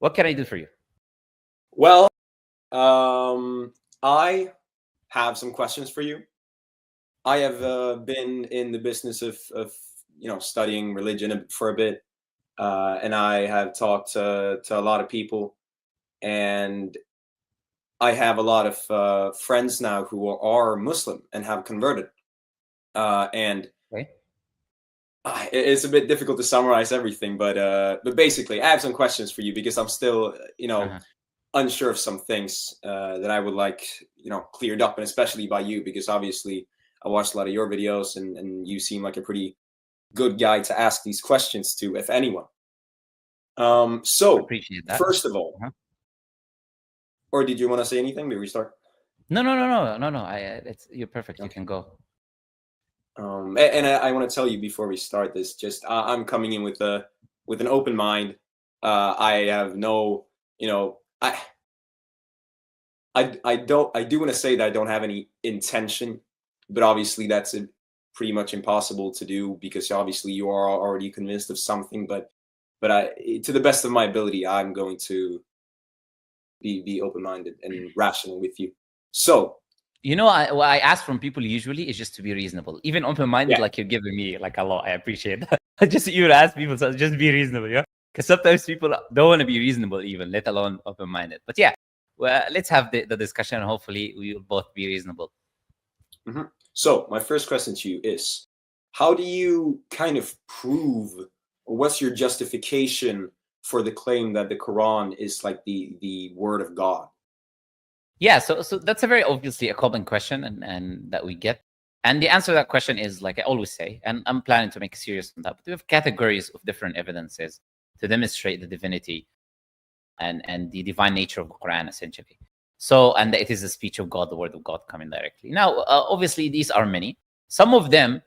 What can I do for you? Well, I have some questions for you. I have been in the business of studying religion for a bit, and I have talked to a lot of people, and I have a lot of friends now who are Muslim and have converted, and Okay. it's a bit difficult to summarize everything, but basically, I have some questions for you because I'm still unsure of some things that I would like cleared up, and especially by you, because obviously I watched a lot of your videos, and you seem like a pretty good guy to ask these questions to, if anyone. So Appreciate that. first of all, or did you want to say anything before we start? No. You're perfect. Okay. You can go. And I want to tell you before we start this, just I'm coming in with an open mind. I have no, I do want to say that I don't have any intention, but obviously that's pretty much impossible to do because obviously you are already convinced of something. But to the best of my ability, I'm going to be open-minded and rational with you. So, what I ask from people usually is just to be reasonable, even open-minded, like you're giving me like a lot. I appreciate that. Just you ask people, so just be reasonable, yeah. Because sometimes people don't want to be reasonable, even let alone open-minded. But yeah, well, let's have the discussion, and hopefully we will both be reasonable. Mm-hmm. So my first question to you is, how do you kind of prove, or what's your justification for the claim that the Quran is like the word of God? Yeah, so that's a very obviously a common question and that we get. And the answer to that question is, like I always say, and I'm planning to make a series on that, but we have categories of different evidences to demonstrate the divinity and the divine nature of the Quran, essentially. So, and it is the speech of God, the word of God coming directly. Now, obviously, these are many. Some of them,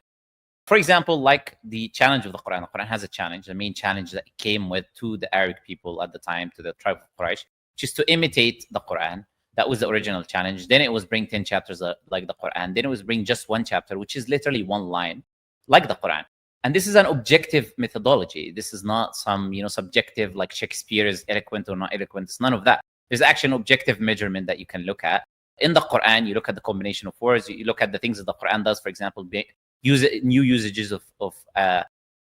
for example, like the challenge of the Quran. The Quran has a challenge, the main challenge that it came with to the Arabic people at the time, to the tribe of Quraysh, which is to imitate the Quran. That was the original challenge. Then it was bring 10 chapters like the Quran. Then it was bring just one chapter, which is literally one line, like the Quran. And this is an objective methodology. This is not some, subjective, like Shakespeare is eloquent or not eloquent. It's none of that. There's actually an objective measurement that you can look at. In the Quran, you look at the combination of words. You look at the things that the Quran does, for example, new usages of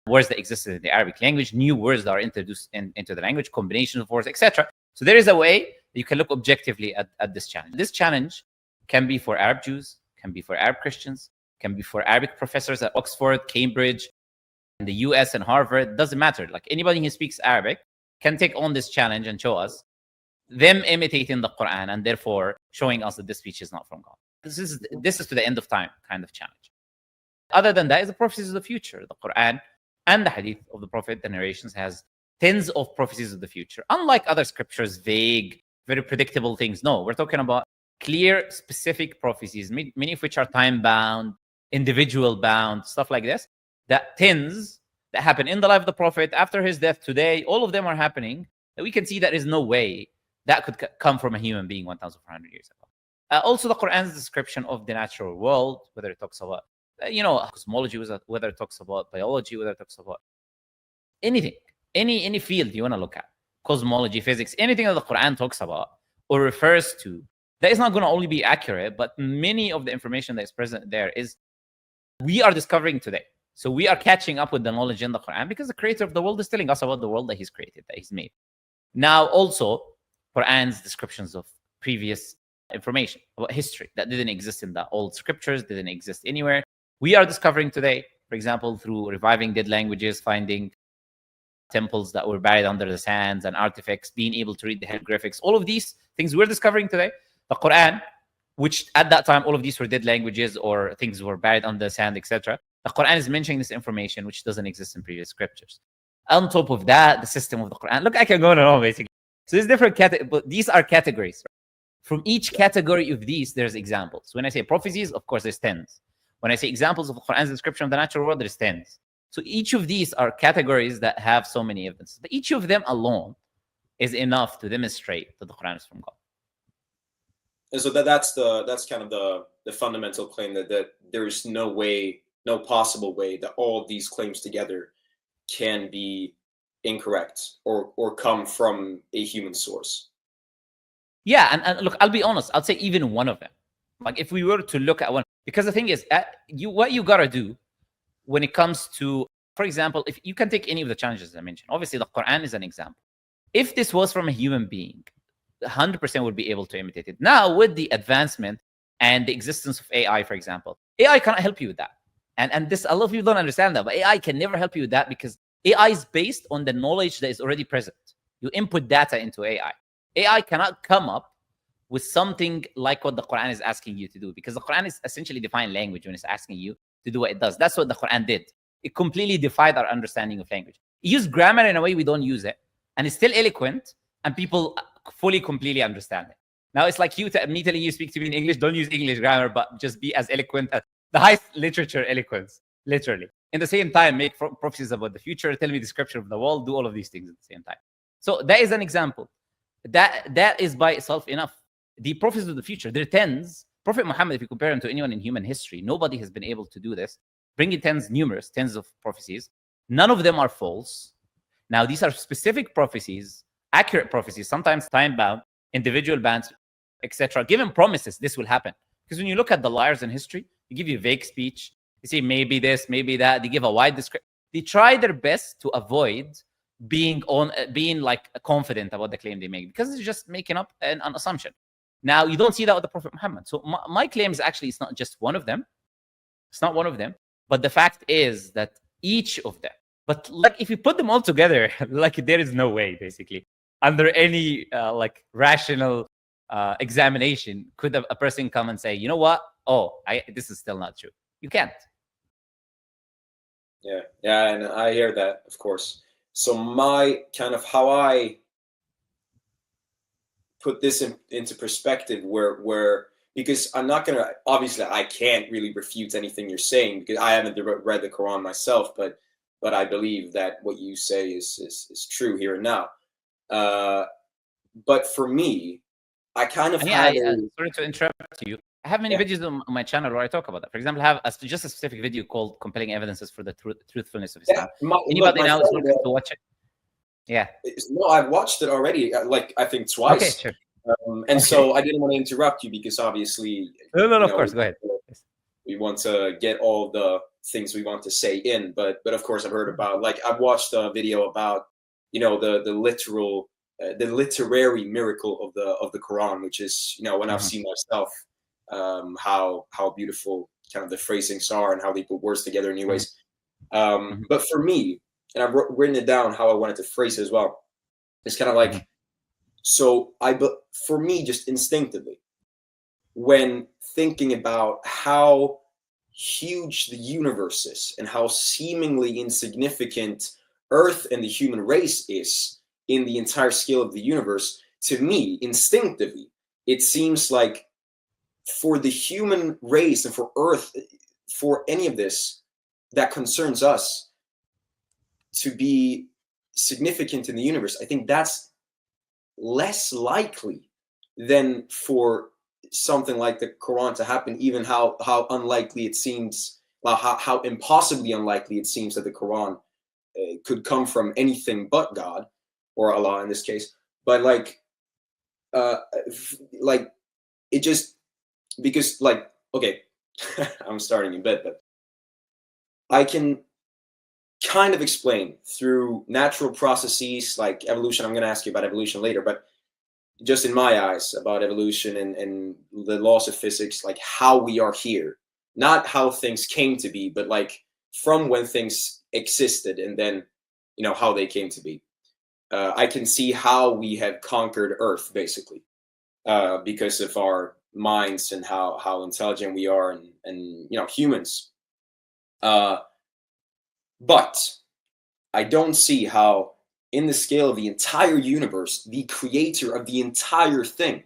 words that existed in the Arabic language, new words that are introduced into the language, combinations of words, etc. So there is a way you can look objectively at this challenge. This challenge can be for Arab Jews, can be for Arab Christians, can be for Arabic professors at Oxford, Cambridge, in the US and Harvard. It doesn't matter. Like anybody who speaks Arabic can take on this challenge and show us them imitating the Quran and therefore showing us that this speech is not from God. This is to the end of time kind of challenge. Other than that is the prophecies of the future. The Quran and the Hadith of the Prophet, the narrations, has tens of prophecies of the future. Unlike other scriptures, vague, very predictable things. No, we're talking about clear, specific prophecies, many of which are time-bound, individual-bound, stuff like this, that happen in the life of the Prophet, after his death, today. All of them are happening, that we can see there is no way that could come from a human being 1,400 years ago. Also, the Quran's description of the natural world, whether it talks about cosmology, whether it talks about biology, whether it talks about anything, any field you want to look at, cosmology, physics, anything that the Quran talks about or refers to, that is not going to only be accurate, but many of the information that is present there is we are discovering today. So we are catching up with the knowledge in the Quran because the creator of the world is telling us about the world that he's created, that he's made. Now, also, Quran's descriptions of previous information about history that didn't exist in the old scriptures, didn't exist anywhere. We are discovering today, for example, through reviving dead languages, finding temples that were buried under the sands and artifacts, being able to read the hieroglyphics. All of these things we're discovering today. The Quran, which at that time, all of these were dead languages or things were buried under the sand, etc. The Quran is mentioning this information which doesn't exist in previous scriptures. On top of that, the system of the Quran. Look, I can go on and on, basically. So there's different categories, but these are categories. From each category of these, there's examples. When I say prophecies, of course, there's tens. When I say examples of the Quran's description of the natural world, there's tens. So each of these are categories that have so many evidences. But each of them alone is enough to demonstrate that the Quran is from God. And so that's kind of the fundamental claim that there is no possible way that all of these claims together can be incorrect or come from a human source? Yeah, and look, I'll be honest. I'll say even one of them. Like if we were to look at one, because the thing is, what you gotta do when it comes to, for example, if you can take any of the challenges I mentioned. Obviously, the Quran is an example. If this was from a human being, 100% would be able to imitate it. Now, with the advancement and the existence of AI, for example, AI cannot help you with that. And this, a lot of people don't understand that, but AI can never help you with that because AI is based on the knowledge that is already present. You input data into AI. AI cannot come up with something like what the Quran is asking you to do, because the Quran is essentially defined language when it's asking you to do what it does. That's what the Quran did. It completely defied our understanding of language. It used grammar in a way we don't use it, and it's still eloquent, and people fully, completely understand it. Now it's like me telling you speak to me in English, don't use English grammar, but just be as eloquent as the highest literature eloquence, literally. In the same time, make prophecies about the future, tell me the description of the world, do all of these things at the same time. So that is an example. That is by itself enough. The prophecies of the future, there are tens. Prophet Muhammad, if you compare him to anyone in human history, nobody has been able to do this. Bring in tens of prophecies. None of them are false. Now, these are specific prophecies, accurate prophecies, sometimes time-bound, individual bands, etc. Given promises, this will happen. Because when you look at the liars in history, they give you vague speech. They say maybe this, maybe that. They give a wide description. They try their best to avoid being like confident about the claim they make, because it's just making up an assumption. Now, you don't see that with the Prophet Muhammad. So my claim is actually, it's not just one of them. It's not one of them. But the fact is that each of them, but like if you put them all together, like there is no way, basically, under any like rational examination, could a person come and say, you know what? Oh, this is still not true. You can't. Yeah, and I hear that, of course. So my kind of how I put this into perspective, where because I'm not gonna, obviously I can't really refute anything you're saying because I haven't read the Quran myself, but I believe that what you say is true here and now. But for me, I kind of sorry to interrupt you. I have many videos on my channel where I talk about that. For example, I have just a specific video called "Compelling Evidences for the Truthfulness of Islam." Anybody now is welcome to watch it. Yeah. No, I've watched it already, like I think twice. Okay, sure. And so I didn't want to interrupt you because obviously, no, of course, go ahead. We want to get all the things we want to say in, but of course I've heard about, like I've watched a video about, the literary miracle of the Quran, which is, when I've seen myself, how beautiful kind of the phrasings are and how they put words together in new ways. But for me, and I've written it down how I wanted to phrase it as well. It's kind of like, for me, just instinctively, when thinking about how huge the universe is and how seemingly insignificant Earth and the human race is in the entire scale of the universe, to me, instinctively, it seems like for the human race and for Earth, for any of this that concerns us to be significant in the universe, I think that's less likely than for something like the Quran to happen, even how unlikely it seems, how impossibly unlikely it seems that the Quran could come from anything but God, or Allah in this case. But like it just, because like, okay, I'm starting in bed, but I can kind of explain through natural processes like evolution. I'm going to ask you about evolution later, but just in my eyes about evolution and the laws of physics, like how we are here, not how things came to be, but like from when things existed and then, how they came to be. I can see how we have conquered Earth basically because of our minds and how intelligent we are and humans. But I don't see how, in the scale of the entire universe, the creator of the entire thing,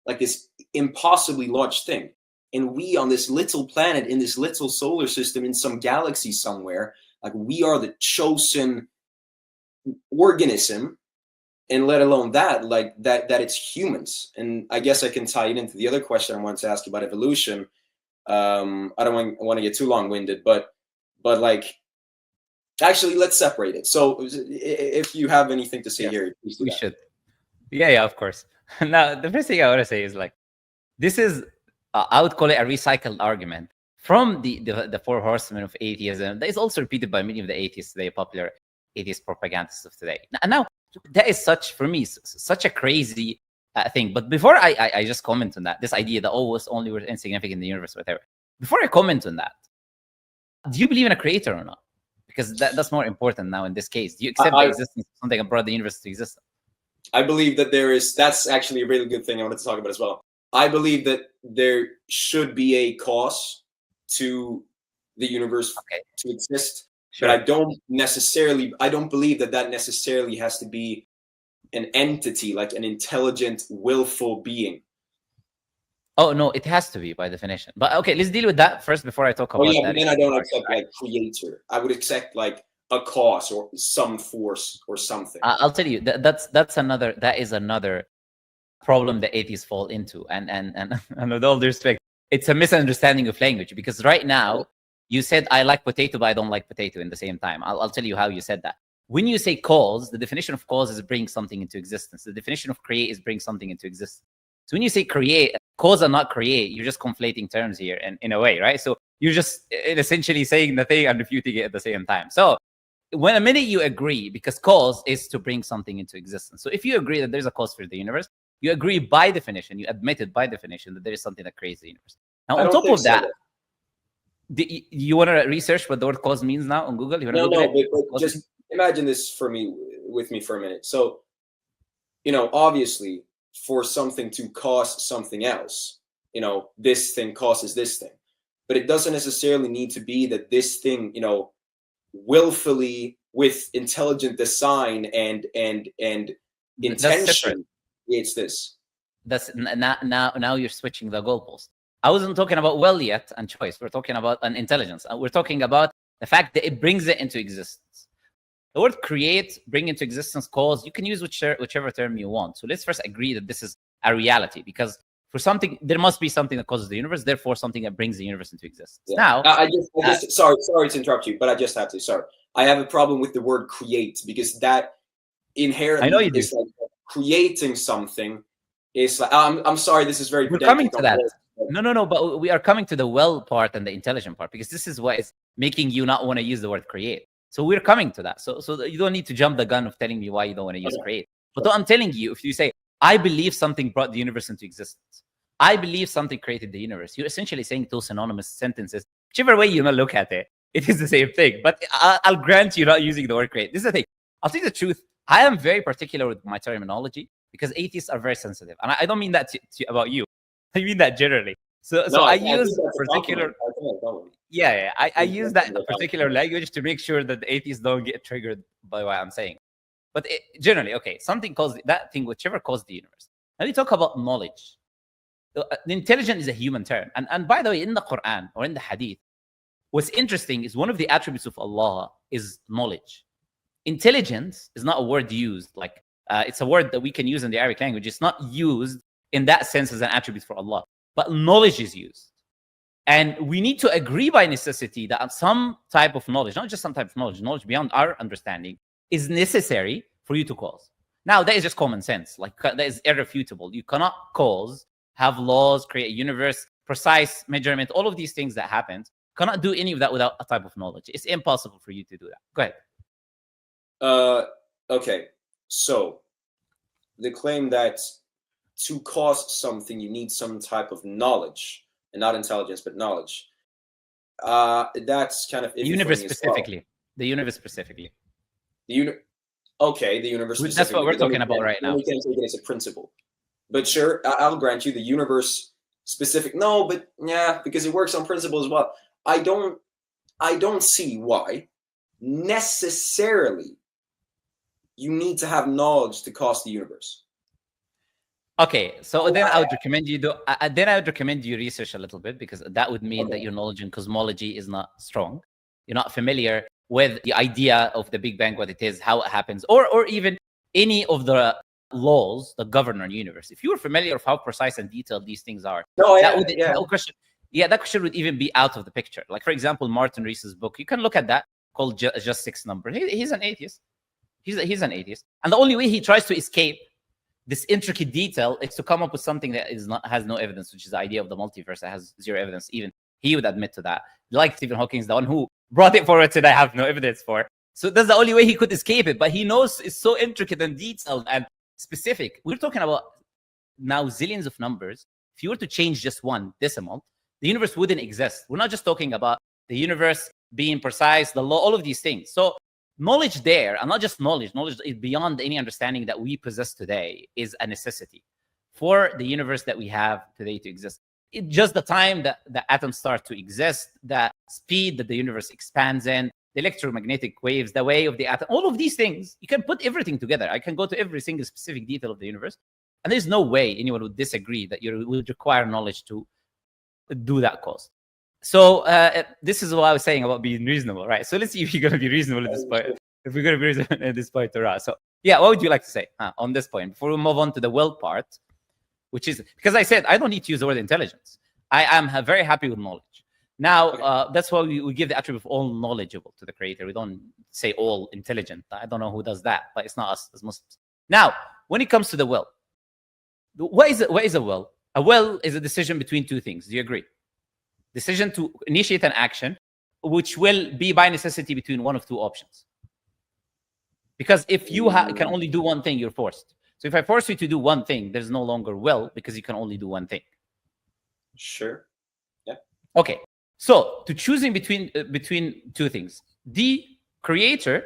like this impossibly large thing, and we on this little planet, in this little solar system, in some galaxy somewhere, like we are the chosen organism, and let alone that, like that it's humans. And I guess I can tie it into the other question I wanted to ask you about evolution. I don't want to get too long-winded, but like, Actually, let's separate it. So if you have anything to say here, please do we that. should. Yeah, of course. Now, the first thing I want to say is like, this is, I would call it a recycled argument from the four horsemen of atheism. That is also repeated by many of the atheists today, popular atheist propagandists of today. Now, that is for me, such a crazy thing. But before I just comment on that, this idea that was only we're insignificant in the universe, whatever. Before I comment on that, do you believe in a creator or not? Because that's more important now in this case. Do you accept the existence of something that brought the universe to exist? I believe that that's actually a really good thing I wanted to talk about as well. I believe that there should be a cause to the universe to exist, but I don't believe that necessarily has to be an entity, like an intelligent, willful being. Oh no, it has to be by definition. But okay, let's deal with that first before I talk about that. But then I don't accept like creator. I would accept like a cause or some force or something. I'll tell you that is another problem that atheists fall into, and with all due respect, it's a misunderstanding of language. Because right now you said I like potato, but I don't like potato in the same time. I'll tell you how you said that. When you say cause, the definition of cause is bring something into existence. The definition of create is bring something into existence. So when you say create, cause and not create, you're just conflating terms here, and in a way, right? So you're just essentially saying the thing and refuting it at the same time. So when a minute you agree, because cause is to bring something into existence. So if you agree that there's a cause for the universe, you agree by definition, you admitted by definition that there is something that creates the universe. Now, on top of that, you want to research what the word cause means now on Google? But just imagine this with me for a minute. So, obviously, for something to cause something else, this thing causes this thing. But it doesn't necessarily need to be that this thing, willfully with intelligent design and intention creates this. That's now you're switching the goalpost. I wasn't talking about will yet and choice. We're talking about an intelligence. We're talking about the fact that it brings it into existence. The word create, bring into existence, cause, you can use whichever term you want. So let's first agree that this is a reality, because for something, there must be something that causes the universe, therefore something that brings the universe into existence. Yeah. Now, I just sorry to interrupt you, but I just have to. Sorry, I have a problem with the word create, because that inherently is like creating something. Is like I'm sorry, this is very. We're coming to that. No, but we are coming to the well part and the intelligent part, because this is what is making you not want to use the word create. So we're coming to that. So you don't need to jump the gun of telling me why you don't want to use create. But what I'm telling you, if you say, I believe something brought the universe into existence, I believe something created the universe, you're essentially saying two synonymous sentences. Whichever way you look at it, it is the same thing. But I'll grant you not using the word create. This is the thing. I'll tell you the truth. I am very particular with my terminology, because atheists are very sensitive. And I don't mean that about you. I mean that generally. So I use particular. I use that particular language to make sure that the atheists don't get triggered by what I'm saying. But generally, something caused that thing, whichever caused the universe. Now we talk about knowledge. The intelligent is a human term. And by the way, in the Quran or in the Hadith, what's interesting is one of the attributes of Allah is knowledge. Intelligence is not a word used like it's a word that we can use in the Arabic language. It's not used in that sense as an attribute for Allah, but knowledge is used. And we need to agree by necessity that some type of knowledge, not just some type of knowledge beyond our understanding, is necessary for you to cause. Now, that is just common sense. Like, that is irrefutable. You cannot cause, have laws, create a universe, precise measurement, all of these things that happen. Cannot do any of that without a type of knowledge. It's impossible for you to do that. Go ahead. Okay. So, the claim that to cause something, you need some type of knowledge, and not intelligence, but knowledge. That's kind of the universe specifically. The universe specifically. The universe. That's what we're talking about right now. We can take it as a principle, but sure, I'll grant you the universe specific. No, but yeah, because it works on principle as well. I don't see why necessarily you need to have knowledge to cause the universe. Okay, so then I would recommend you research a little bit, because that would mean that your knowledge in cosmology is not strong. You're not familiar with the idea of the Big Bang, what it is, how it happens, or even any of the laws that govern our universe. If you were familiar with how precise and detailed these things are, that question would even be out of the picture. Like, for example, Martin Rees's book, you can look at that. called just 6 number. He's an atheist. He's an atheist. And the only way he tries to escape this intricate detail is to come up with something that has no evidence, which is the idea of the multiverse that has zero evidence. Even he would admit to that. Like Stephen Hawking is the one who brought it forward today, I have no evidence for. So that's the only way he could escape it. But he knows it's so intricate and detailed and specific. We're talking about now zillions of numbers. If you were to change just one decimal, the universe wouldn't exist. We're not just talking about the universe being precise, the law, all of these things. So knowledge there, and not just knowledge is beyond any understanding that we possess today, is a necessity for the universe that we have today to exist. It's just the time that the atoms start to exist, the speed that the universe expands in, the electromagnetic waves, the way of the atom, all of these things, you can put everything together. I can go to every single specific detail of the universe, and there's no way anyone would disagree that you would require knowledge to do that cause. So this is what I was saying about being reasonable, right? So let's see if you're going to be reasonable at this point. If we're going to be reasonable at this point, Torah. So yeah, what would you like to say on this point before we move on to the will part, which is because I said I don't need to use the word intelligence. I am very happy with knowledge. Now that's why we give the attribute of all knowledgeable to the Creator. We don't say all intelligent. I don't know who does that, but it's not us as Muslims. Now, when it comes to the will, what is a will? A will is a decision between two things. Do you agree? Decision to initiate an action, which will be by necessity between one of two options. Because if you can only do one thing, you're forced. So if I force you to do one thing, there's no longer will because you can only do one thing. Sure. Yeah. Okay. So to choosing between two things, the Creator,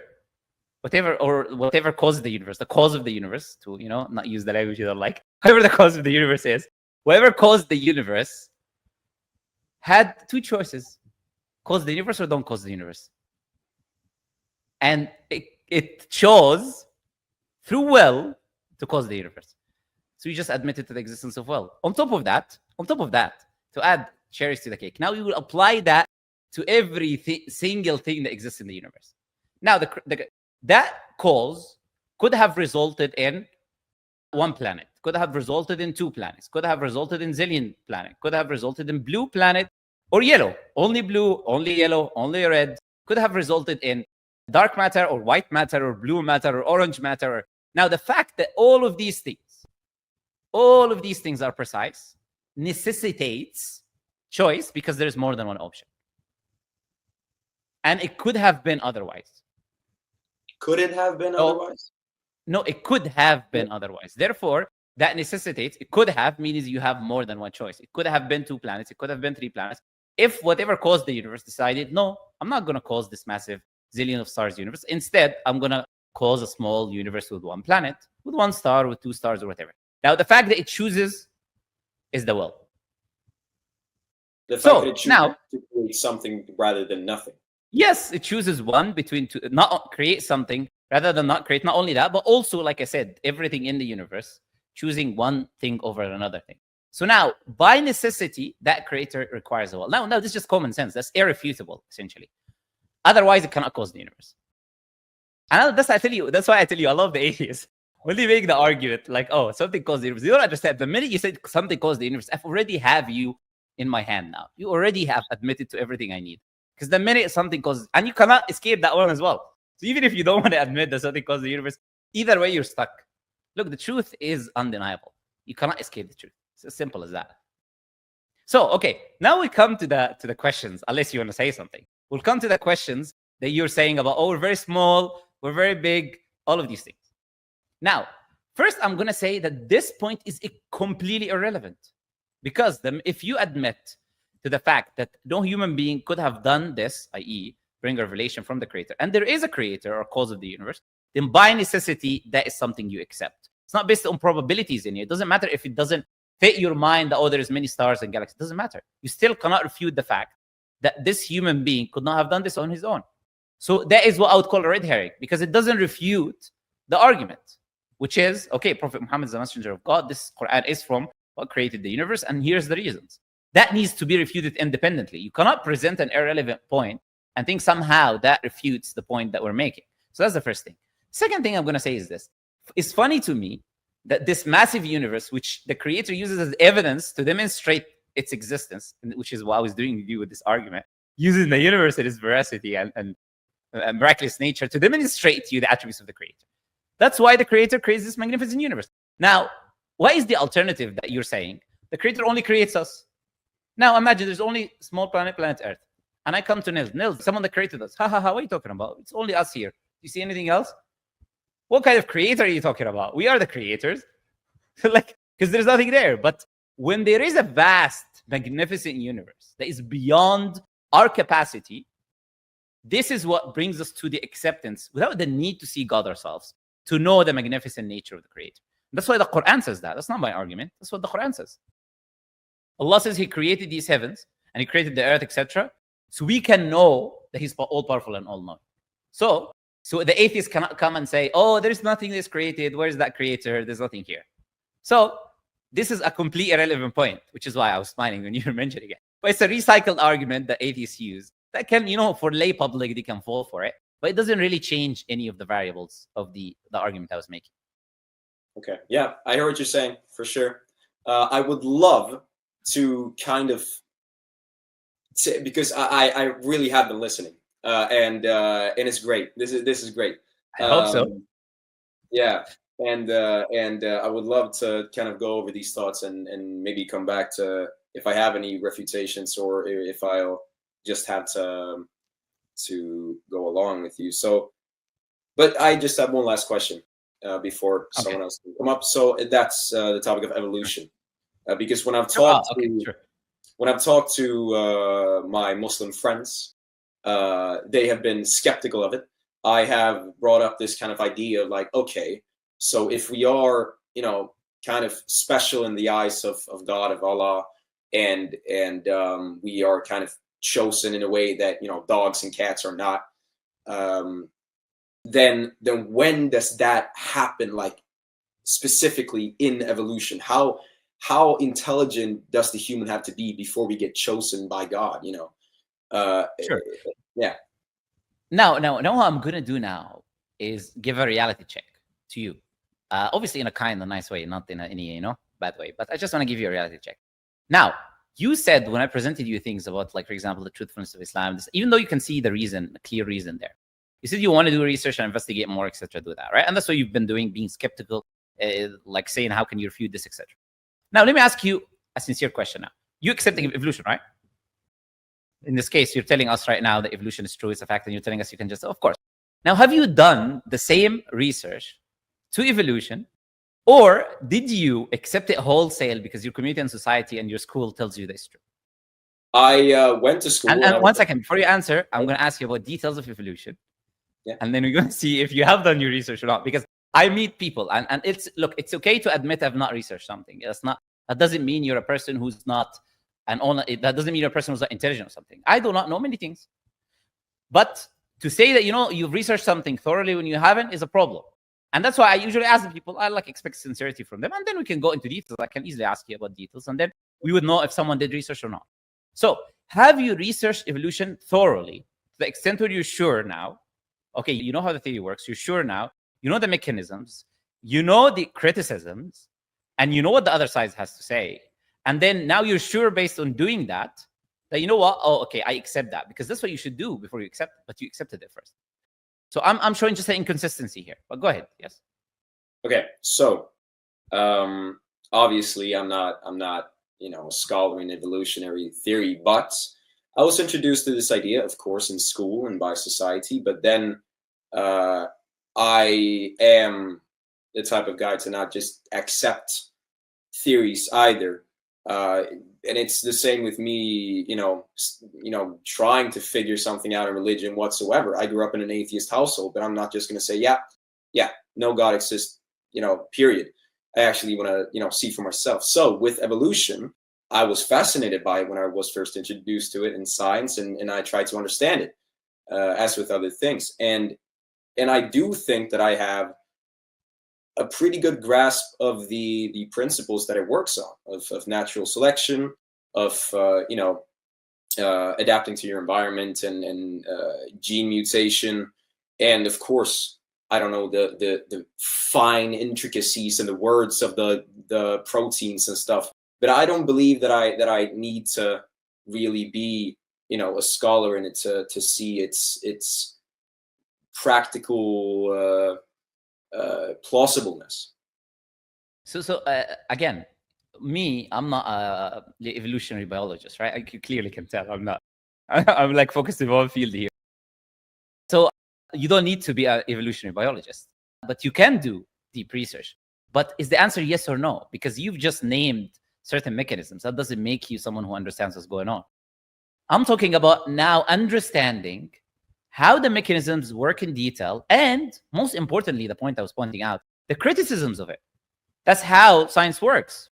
whatever causes the universe, the cause of the universe, to not use the language you don't like, whatever the cause of the universe is, whatever caused the universe had two choices: cause the universe or don't cause the universe. And it chose through will to cause the universe. So you just admitted to the existence of will. On top of that, to add cherries to the cake, now we will apply that to every single thing that exists in the universe. Now, that cause could have resulted in one planet, could have resulted in 2 planets, could have resulted in zillion planet, could have resulted in blue planet or yellow, only blue, only yellow, only red, could have resulted in dark matter or white matter or blue matter or orange matter. Now, the fact that all of these things are precise necessitates choice because there's more than one option. And it could have been otherwise. Could it have been otherwise? No, it could have been otherwise. Therefore, that necessitates, it could have, means you have more than one choice. It could have been 2 planets. It could have been 3 planets. If whatever caused the universe decided, no, I'm not going to cause this massive zillion of stars universe. Instead, I'm going to cause a small universe with 1 planet, with 1 star, with 2 stars, or whatever. Now, the fact that it chooses is the will. The fact that it chooses to create something rather than nothing. Yes, it chooses one between two, not create something rather than not create. Not only that, but also, like I said, everything in the universe, choosing one thing over another thing. So now, by necessity, that Creator requires a will. Now, this is just common sense. That's irrefutable, essentially. Otherwise, it cannot cause the universe. And that's why I tell you, I love the atheists. When they make the argument, like, oh, something caused the universe, you don't understand. The minute you said something caused the universe, I already have you in my hand now. You already have admitted to everything I need. Because the minute something causes, and you cannot escape that one as well. So even if you don't want to admit that something caused the universe, either way, you're stuck. Look, the truth is undeniable. You cannot escape the truth. It's as simple as that. So, okay, now we come to the questions, unless you want to say something. We'll come to the questions that you're saying about, oh, we're very small, we're very big, all of these things. Now, first, I'm going to say that this point is completely irrelevant. Because if you admit to the fact that no human being could have done this, i.e., bring a revelation from the Creator, and there is a Creator or cause of the universe, then by necessity, that is something you accept. It's not based on probabilities in it. It doesn't matter if it doesn't fit your mind that, oh, there's many stars and galaxies. It doesn't matter. You still cannot refute the fact that this human being could not have done this on his own. So that is what I would call a red herring, because it doesn't refute the argument, which is, okay, Prophet Muhammad is the messenger of God. This Quran is from what created the universe, and here's the reasons. That needs to be refuted independently. You cannot present an irrelevant point and think somehow that refutes the point that we're making. So that's the first thing. Second thing I'm going to say is this. It's funny to me that this massive universe, which the Creator uses as evidence to demonstrate its existence, which is what I was doing with you with this argument, using the universe and its veracity and miraculous nature to demonstrate to you the attributes of the Creator. That's why the Creator creates this magnificent universe. Now, what is the alternative that you're saying? The Creator only creates us. Now, imagine there's only small planet Earth. And I come to Nils, someone that created us. Ha, what are you talking about? It's only us here. Do you see anything else? What kind of creator are you talking about? We are the creators. Like, because there's nothing there. But when there is a vast, magnificent universe that is beyond our capacity, this is what brings us to the acceptance without the need to see God ourselves, to know the magnificent nature of the Creator. That's why the Quran says that. That's not my argument. That's what the Quran says. Allah says He created these heavens and He created the earth, etc. So we can know that He's all-powerful and all-knowing. So the atheist cannot come and say, oh, there's nothing that's created. Where's that Creator? There's nothing here. So this is a complete irrelevant point, which is why I was smiling when you were mentioning it. But it's a recycled argument that atheists use that can, for lay public, they can fall for it. But it doesn't really change any of the variables of the argument I was making. Okay. Yeah, I hear what you're saying, for sure. I would love to kind of say, because I really have been listening, and it's great. This is great. I hope so. Yeah, and I would love to kind of go over these thoughts and maybe come back to if I have any refutations or if I'll just have to go along with you. So, but I just have one last question before someone else can come up. So that's the topic of evolution, because when I've talked when I've talked to my Muslim friends, they have been skeptical of it. I have brought up this kind of idea of like, okay, so if we are, kind of special in the eyes of God, of Allah, and we are kind of chosen in a way that dogs and cats are not, then when does that happen? Like specifically in evolution, how intelligent does the human have to be before we get chosen by God? Sure. Yeah. Now, what I'm gonna do now is give a reality check to you. Obviously in a kind and nice way, not in any bad way. But I just want to give you a reality check. Now, you said when I presented you things about, like, for example, the truthfulness of Islam, even though you can see the reason, a clear reason there, you said you want to do research and investigate more, etc. Do that, right? And that's what you've been doing, being skeptical, like saying, how can you refute this, etc. Now, let me ask you a sincere question. Now, you accept evolution, right? In this case, you're telling us right now that evolution is true, it's a fact, and you're telling us you can just, of course. Now, have you done the same research to evolution, or did you accept it wholesale because your community and society and your school tells you this true? I went to school. And 1 second, before you answer, I'm going to ask you about details of evolution. Yeah. And then we're going to see if you have done your research or not. Because I meet people, and it's okay to admit I've not researched something. That doesn't mean you're a person who's not that doesn't mean you're a person who's not intelligent or something. I do not know many things. But to say that, you've researched something thoroughly when you haven't is a problem. And that's why I usually ask the people, I expect sincerity from them. And then we can go into details. I can easily ask you about details. And then we would know if someone did research or not. So have you researched evolution thoroughly to the extent where you're sure now? Okay, you know how the theory works. You're sure now. You know the mechanisms. You know the criticisms. And you know what the other side has to say. And then now you're sure based on doing that you know what? Oh, okay, I accept that. Because that's what you should do before you accept it. But you accepted it first. So I'm showing just an inconsistency here. But go ahead. Yes. Okay. So obviously I'm not a scholar in evolutionary theory, but I was introduced to this idea, of course, in school and by society. But then I am the type of guy to not just accept theories either. And it's the same with me, trying to figure something out in religion whatsoever. I grew up in an atheist household, but I'm not just going to say, yeah, no God exists, period. I actually want to, see for myself. So with evolution, I was fascinated by it when I was first introduced to it in science, and I tried to understand it, as with other things. And I do think that I have a pretty good grasp of the principles that it works on, of natural selection, of adapting to your environment, and gene mutation, and of course, I don't know the fine intricacies and the words of the proteins and stuff. But I don't believe that I need to really be a scholar in it to see its practical plausibleness. So again, I'm not a evolutionary biologist, right? You clearly can tell I'm not. I'm like focused in one field here. So you don't need to be an evolutionary biologist, but you can do deep research. But is the answer yes or no? Because you've just named certain mechanisms. That doesn't make you someone who understands what's going on. I'm talking about now understanding how the mechanisms work in detail, and most importantly, the point I was pointing out, the criticisms of it. That's how science works.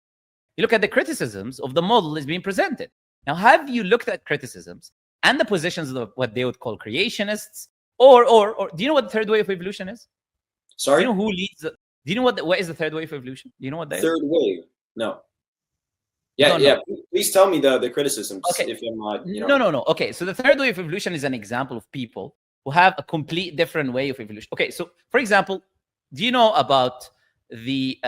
You look at the criticisms of the model is being presented. Now, have you looked at criticisms and the positions of what they would call creationists, or do you know what the third way of evolution is? Sorry? Do you know who leads do you know what is the third wave of evolution? Do you know what that third wave? No. Yeah, yeah. Please tell me the criticisms. Okay. If I'm not, No. Okay, so the third wave of evolution is an example of people who have a complete different way of evolution. Okay, so for example, do you know about the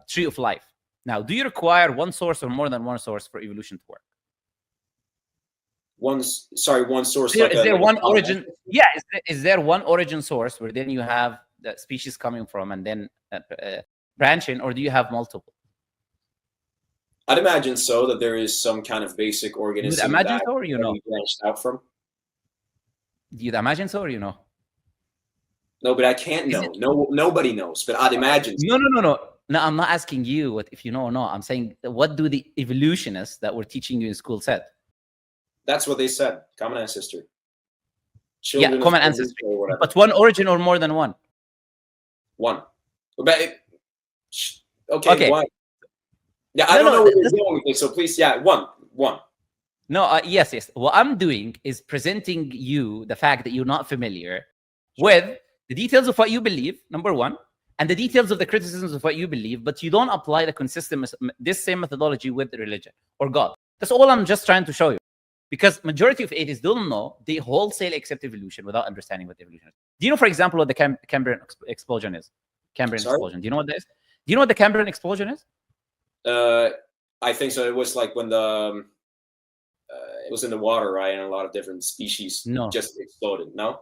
tree of life? Now, do you require one source or more than one source for evolution to work? One source. Is there one origin? Yeah, is there one origin source where then you have the species coming from and then branching, or do you have multiple? I'd imagine so, that there is some kind of basic organism imagine so, or branched out from. Do you imagine so, or No, but I can't know. No, nobody knows, but I'd imagine so. No. No, I'm not asking you if you know or not. I'm saying, what do the evolutionists that were teaching you in school said? That's what they said. Common ancestry. Children common ancestry. But one origin or more than one? One. But okay. One. Yeah, I don't know where you're going with it, so please, one. No, yes. What I'm doing is presenting you the fact that you're not familiar with the details of what you believe, number one, and the details of the criticisms of what you believe, but you don't apply the this same methodology with religion or God. That's all I'm just trying to show you. Because majority of atheists don't know, they wholesale accept evolution without understanding what evolution is. Do you know, for example, what the Cambrian explosion is? Explosion. Do you know what that is? Do you know what the Cambrian explosion is? I think so. It was like when it was in the water, right? And a lot of different species just exploded. No,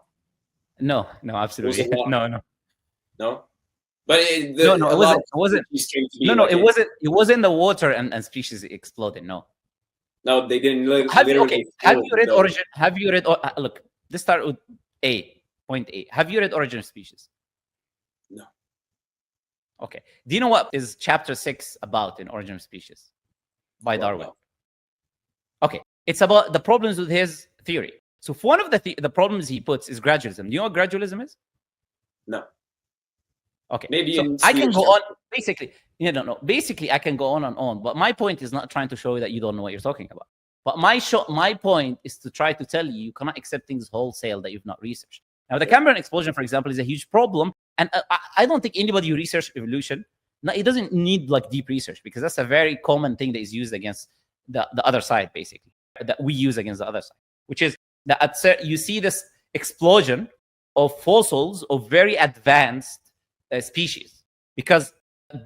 absolutely no. But it wasn't. It wasn't in the water and species exploded. No, they didn't. Have you read Origin? Have you read? Look, let's start with point A. Have you read Origin of Species? No. Okay. Do you know what is chapter 6 about in Origin of Species by Darwin? No. Okay. It's about the problems with his theory. So one of the problems he puts is gradualism. Do you know what gradualism is? No. Okay. Maybe so I can go on. Basically, Basically, I can go on and on. But my point is not trying to show you that you don't know what you're talking about. But my point is to try to tell you cannot accept things wholesale that you've not researched. Now, the Cambrian explosion, for example, is a huge problem. And I don't think anybody who researches evolution, it doesn't need like deep research, because that's a very common thing that is used against the other side, basically, that we use against the other side, which is that you see this explosion of fossils of very advanced species. Because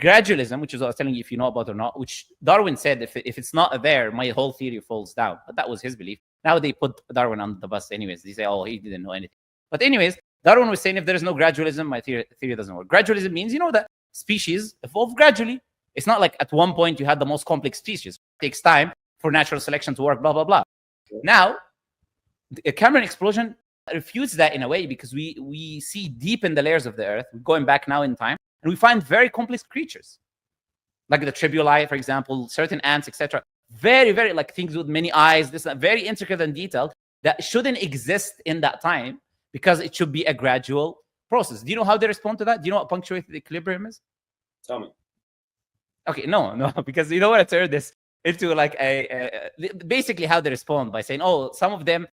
gradualism, which is what I was telling you if you know about or not, which Darwin said if it's not there, my whole theory falls down. But that was his belief. Now they put Darwin on the bus anyways. They say, oh, he didn't know anything. But anyways, Darwin was saying if there is no gradualism, my theory doesn't work. Gradualism means, that species evolve gradually. It's not like at one point you had the most complex species. It takes time for natural selection to work, blah, blah, blah. Now, the Cambrian explosion refutes that in a way, because we see deep in the layers of the earth, going back now in time, and we find very complex creatures, like the tribuli, for example, certain ants, etc. Very, very like things with many eyes, very intricate and detailed, that shouldn't exist in that time, because it should be a gradual process. Do you know how they respond to that? Do you know what punctuated equilibrium is? Tell me. Okay, no, because you know what I turned this into, like basically how they respond by saying, oh, some of them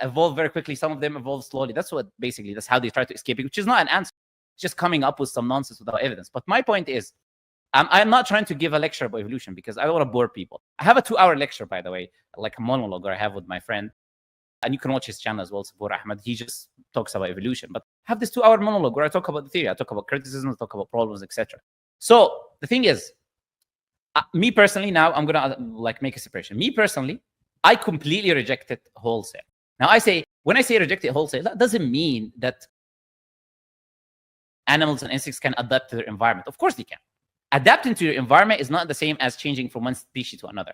evolve very quickly, some of them evolve slowly. That's how they try to escape it, which is not an answer. It's just coming up with some nonsense without evidence. But my point is, I'm not trying to give a lecture about evolution, because I don't want to bore people. I have a 2-hour lecture, by the way, like a monologue I have with my friend. And you can watch his channel as well, Sabur Ahmed. He just talks about evolution. But I have this 2-hour monologue where I talk about the theory, I talk about criticism, I talk about problems, etc. So the thing is, me personally, now I'm gonna make a separation. Me personally, I completely reject it wholesale. Now I say, When I say reject it wholesale, that doesn't mean that animals and insects can adapt to their environment. Of course they can. Adapting to your environment is not the same as changing from one species to another.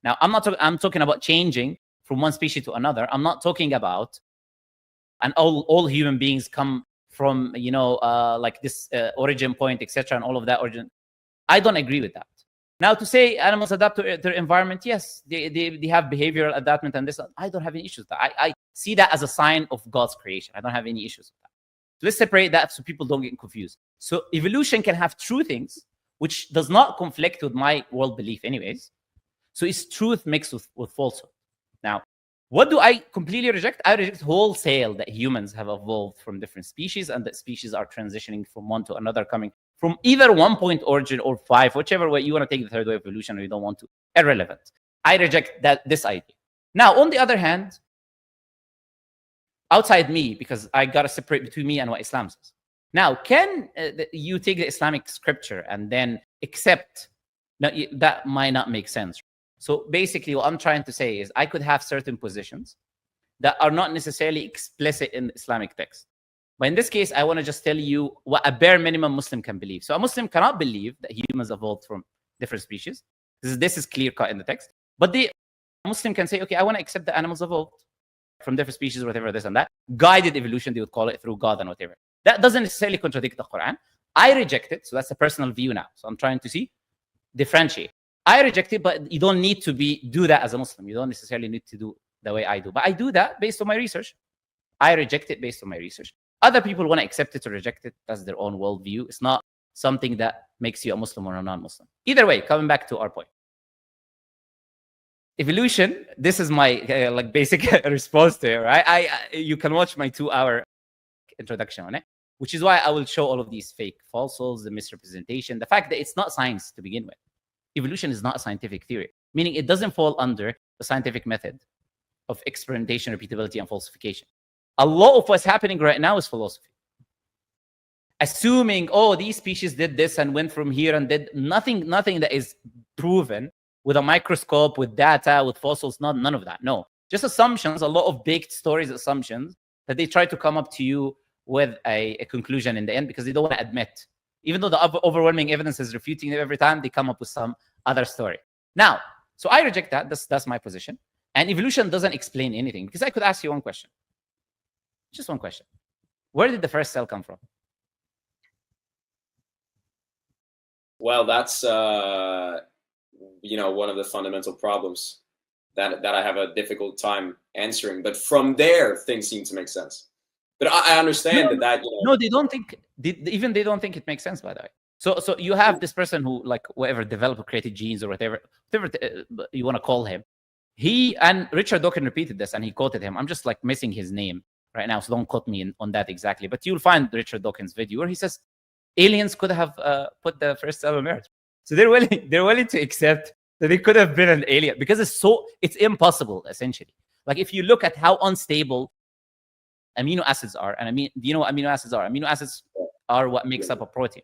Now, I'm talking about changing from one species to another. I'm not talking about, and all human beings come from, like this origin point, etc., and all of that origin. I don't agree with that. Now, to say animals adapt to their environment, yes, they have behavioral adaptation and this. I don't have any issues with that. I see that as a sign of God's creation. I don't have any issues with that. So let's separate that so people don't get confused. So evolution can have true things, which does not conflict with my world belief anyways. So it's truth mixed with falsehood. Now, what do I completely reject? I reject wholesale that humans have evolved from different species and that species are transitioning from one to another, coming from either 1 point origin or 5, whichever way you want to take the third way of evolution or you don't want to. Irrelevant. I reject this idea. Now, on the other hand, outside me, because I got to separate between me and what Islam says. Now, can you take the Islamic scripture and then accept? Now, that might not make sense. So basically, what I'm trying to say is I could have certain positions that are not necessarily explicit in the Islamic text. But in this case, I want to just tell you what a bare minimum Muslim can believe. So a Muslim cannot believe that humans evolved from different species. This is clear cut in the text. But a Muslim can say, okay, I want to accept that animals evolved from different species, whatever, this and that. Guided evolution, they would call it, through God and whatever. That doesn't necessarily contradict the Quran. I reject it. So that's a personal view now. So I'm trying to differentiate. I reject it, but you don't need to do that as a Muslim. You don't necessarily need to do the way I do. But I do that based on my research. I reject it based on my research. Other people want to accept it or reject it. That's their own worldview. It's not something that makes you a Muslim or a non-Muslim. Either way, coming back to our point. Evolution, this is my basic response to it, right? You can watch my 2-hour introduction on it, which is why I will show all of these fake falsehoods, the misrepresentation, the fact that it's not science to begin with. Evolution is not a scientific theory, meaning it doesn't fall under the scientific method of experimentation, repeatability, and falsification. A lot of what's happening right now is philosophy. Assuming, these species did this and went from here and did nothing that is proven with a microscope, with data, with fossils, none of that. No, just assumptions, a lot of baked stories, assumptions that they try to come up to you with a conclusion in the end because they don't want to admit. Even though the overwhelming evidence is refuting it every time, they come up with some other story. Now, so I reject that. That's my position. And evolution doesn't explain anything because I could ask you one question. Just one question. Where did the first cell come from? Well, that's one of the fundamental problems that I have a difficult time answering. But from there, things seem to make sense. But I understand that. No, they don't think. They don't think it makes sense. By the way, so you have this person who, whatever, developed or created genes or whatever you want to call him. He and Richard Dawkins repeated this, and he quoted him. I'm just missing his name right now, so don't quote me on that exactly. But you'll find Richard Dawkins' video where he says aliens could have put the first cell on Earth. So they're willing to accept that it could have been an alien because it's impossible essentially. If you look at how unstable amino acids are, and do you know what amino acids are? Amino acids are what makes up a protein.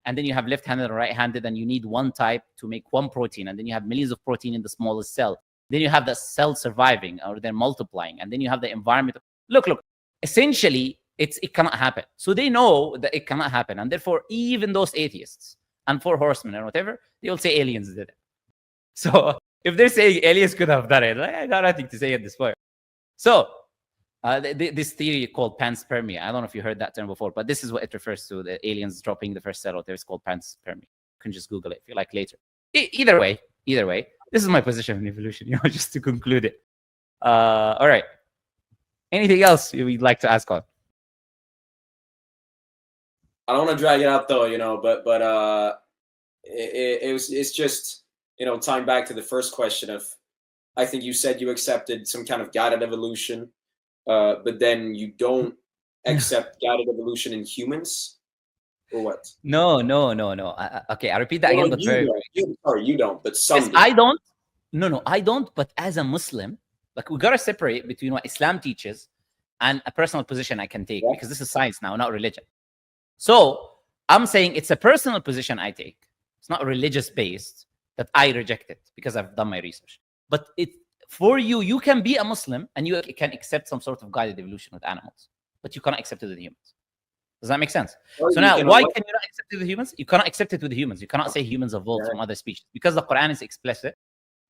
And then you have left-handed and right-handed, and you need one type to make one protein. And then you have millions of protein in the smallest cell. Then you have the cell surviving, or they're multiplying. And then you have the environment. Look, essentially, it cannot happen. So they know that it cannot happen. And therefore, even those atheists and four horsemen and whatever, they will say aliens did it. So if they're saying aliens could have done it, I got nothing to say at this point. So this theory called panspermia, I don't know if you heard that term before, but this is what it refers to, the aliens dropping the first cell out there. It's called panspermia. You can just Google it if you like later. Either way, this is my position on evolution, just to conclude it. All right. Anything else you'd like to ask on? I don't want to drag it out though, but it's just, tying back to the first question of, I think you said you accepted some kind of guided evolution, but then you don't accept guided evolution in humans, or what? No. Okay, I repeat that again. But you don't, but some. Yes, I don't. No, I don't. But as a Muslim, we gotta separate between what Islam teaches and a personal position I can take, because this is science now, not religion. So I'm saying it's a personal position I take. It's not religious based, that I reject it because I've done my research. But for you, you can be a Muslim and you can accept some sort of guided evolution with animals, but you cannot accept it with humans. Does that make sense? So now, why can you not accept it with humans? You cannot accept it with humans. You cannot say humans evolved from other species, because the Quran is explicit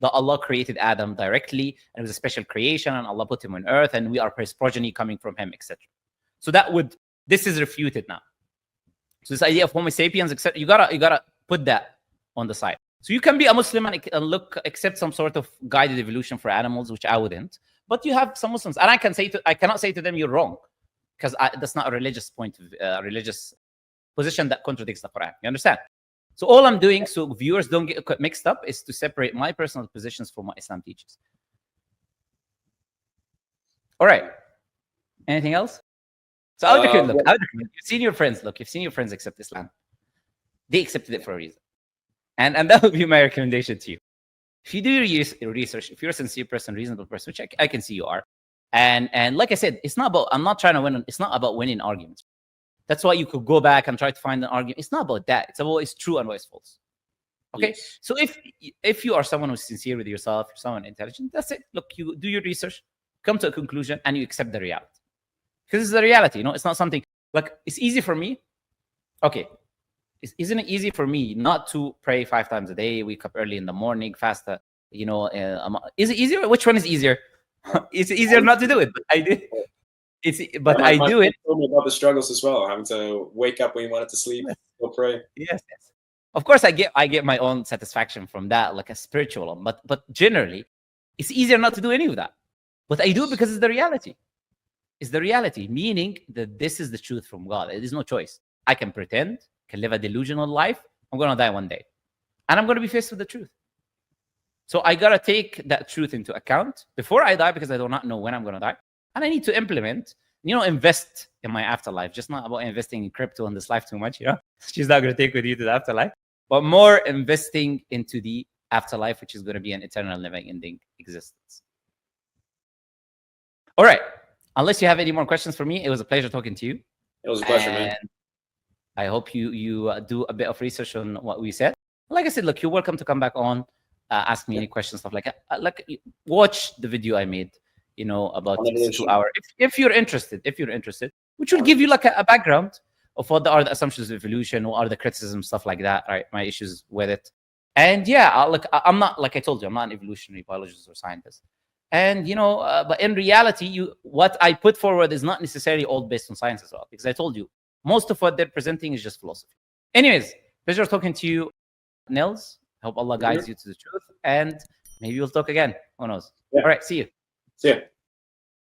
that Allah created Adam directly, and it was a special creation, and Allah put him on earth, and we are his progeny coming from him, etc. So this is refuted now. So this idea of Homo sapiens, etc., you gotta put that on the side. So you can be a Muslim and accept some sort of guided evolution for animals, which I wouldn't. But you have some Muslims, and I cannot say to them you're wrong, because that's not a religious religious position that contradicts the Quran. You understand? So all I'm doing, so viewers don't get mixed up, is to separate my personal positions from what Islam teaches. All right. Anything else? So I would recommend, you've seen your friends. Look, you've seen your friends accept Islam. They accepted it for a reason, and that would be my recommendation to you. If you do your research, if you're a sincere person, reasonable person, which I can see you are, and like I said, it's not about. I'm not trying to win. It's not about winning arguments. That's why you could go back and try to find an argument. It's not about that. It's about what's true and what's false. Okay. Yes. So if you are someone who's sincere with yourself, you're someone intelligent, that's it. Look, you do your research, come to a conclusion, and you accept the reality. Because it's the reality, it's not something like it's easy for me. Okay. Isn't it easy for me not to pray 5 times a day, wake up early in the morning, fast? Is it easier? Which one is easier? It's easier not to do it, but I do. I do it. Told me about the struggles as well, having to wake up when you wanted to sleep, go pray. Yes. Of course, I get my own satisfaction from that, like a spiritual one. But generally, it's easier not to do any of that. But I do it because it's the reality. It's the reality, meaning that this is the truth from God. It is no choice. I can pretend, can live a delusional life. I'm going to die one day, and I'm going to be faced with the truth. So I got to take that truth into account before I die, because I do not know when I'm going to die. And I need to implement, invest in my afterlife. Just not about investing in crypto in this life too much, She's not going to take with you to the afterlife. But more investing into the afterlife, which is going to be an eternal, never-ending existence. All right. Unless you have any more questions for me, it was a pleasure talking to you. It was a pleasure, man. I hope you do a bit of research on what we said. Like I said, look, you're welcome to come back on, ask me any questions, stuff like that. Watch the video I made. About 2 hours. If you're interested, which will give you like a background of what are the assumptions of evolution, what are the criticisms, stuff like that, right? My issues with it. And yeah, I'm not, like I told you, I'm not an evolutionary biologist or scientist. And, but in reality, what I put forward is not necessarily all based on science as well, because I told you, most of what they're presenting is just philosophy. Anyways, pleasure talking to you, Nils. Hope Allah guides you to the truth, and maybe we'll talk again. Who knows? Yeah. All right, see you. See ya.